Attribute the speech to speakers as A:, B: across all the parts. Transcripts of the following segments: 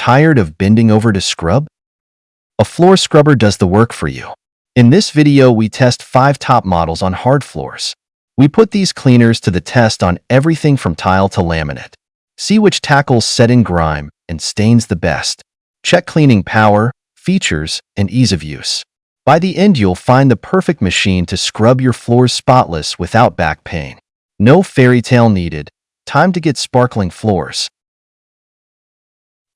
A: Tired of bending over to scrub? A floor scrubber does the work for you. In this video, we test 5 top models on hard floors. We put these cleaners to the test on everything from tile to laminate. See which tackles set-in grime and stains the best. Check cleaning power, features, and ease of use. By the end, you'll find the perfect machine to scrub your floors spotless without back pain. No fairy tale needed. Time to get sparkling floors.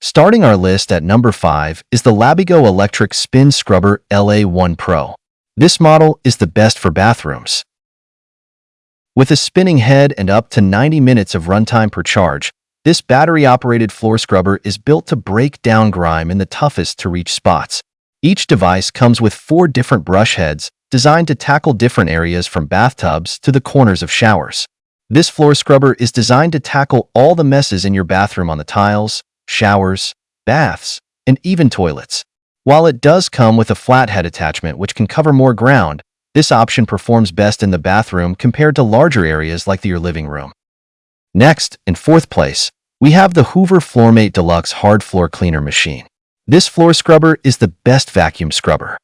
A: Starting our list at number 5 is the LABIGO Electric Spin Scrubber LA1 Pro. This model is the best for bathrooms. With a spinning head and up to 90 minutes of runtime per charge, this battery-operated floor scrubber is built to break down grime in the toughest-to-reach spots. Each device comes with 4 different brush heads designed to tackle different areas from bathtubs to the corners of showers. This floor scrubber is designed to tackle all the messes in your bathroom on the tiles, showers, baths, and even toilets. While it does come with a flathead attachment which can cover more ground, this option performs best in the bathroom compared to larger areas like your living room. Next, in 4th place, we have the Hoover FloorMate Deluxe Hard Floor Cleaner Machine. This floor scrubber is the best vacuum scrubber.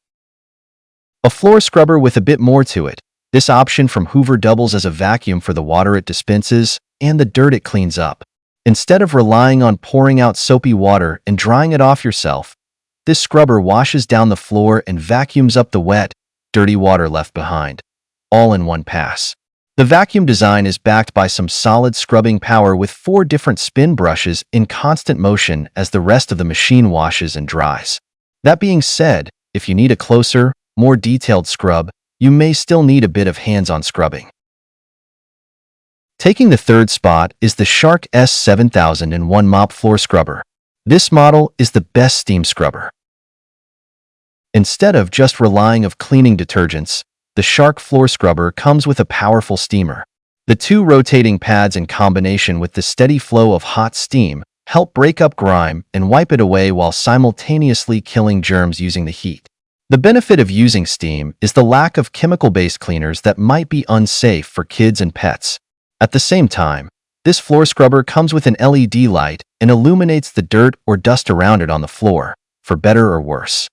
A: A floor scrubber with a bit more to it, this option from Hoover doubles as a vacuum for the water it dispenses and the dirt it cleans up. Instead of relying on pouring out soapy water and drying it off yourself, this scrubber washes down the floor and vacuums up the wet, dirty water left behind, all in one pass. The vacuum design is backed by some solid scrubbing power with 4 different spin brushes in constant motion as the rest of the machine washes and dries. That being said, if you need a closer, more detailed scrub, you may still need a bit of hands-on scrubbing. Taking the 3rd spot is the Shark S7001 Mop Floor Scrubber. This model is the best steam scrubber. Instead of just relying on cleaning detergents, the Shark Floor Scrubber comes with a powerful steamer. The 2 rotating pads in combination with the steady flow of hot steam help break up grime and wipe it away while simultaneously killing germs using the heat. The benefit of using steam is the lack of chemical-based cleaners that might be unsafe for kids and pets. At the same time, this floor scrubber comes with an LED light and illuminates the dirt or dust around it on the floor, for better or worse.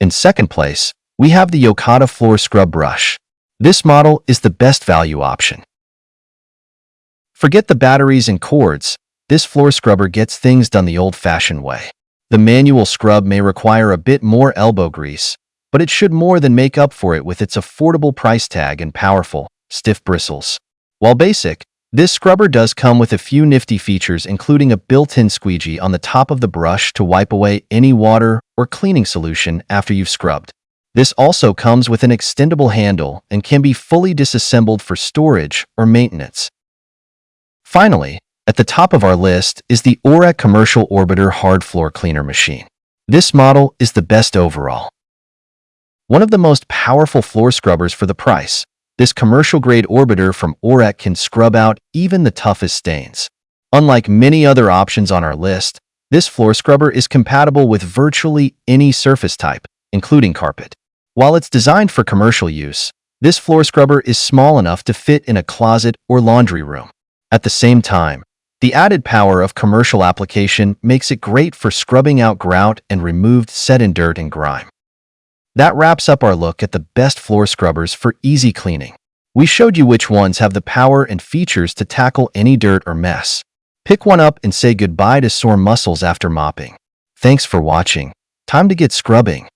A: In 2nd place, we have the Yocada Floor Scrub Brush. This model is the best value option. Forget the batteries and cords, this floor scrubber gets things done the old-fashioned way. The manual scrub may require a bit more elbow grease, but it should more than make up for it with its affordable price tag and powerful, stiff bristles. While basic, this scrubber does come with a few nifty features including a built-in squeegee on the top of the brush to wipe away any water or cleaning solution after you've scrubbed. This also comes with an extendable handle and can be fully disassembled for storage or maintenance. Finally, at the top of our list is the Oreck Commercial Orbiter Hard Floor Cleaner Machine. This model is the best overall. One of the most powerful floor scrubbers for the price, this commercial-grade orbiter from Oreck can scrub out even the toughest stains. Unlike many other options on our list, this floor scrubber is compatible with virtually any surface type, including carpet. While it's designed for commercial use, this floor scrubber is small enough to fit in a closet or laundry room. At the same time, the added power of commercial application makes it great for scrubbing out grout and removed set-in dirt and grime. That wraps up our look at the best floor scrubbers for easy cleaning. We showed you which ones have the power and features to tackle any dirt or mess. Pick one up and say goodbye to sore muscles after mopping. Thanks for watching. Time to get scrubbing.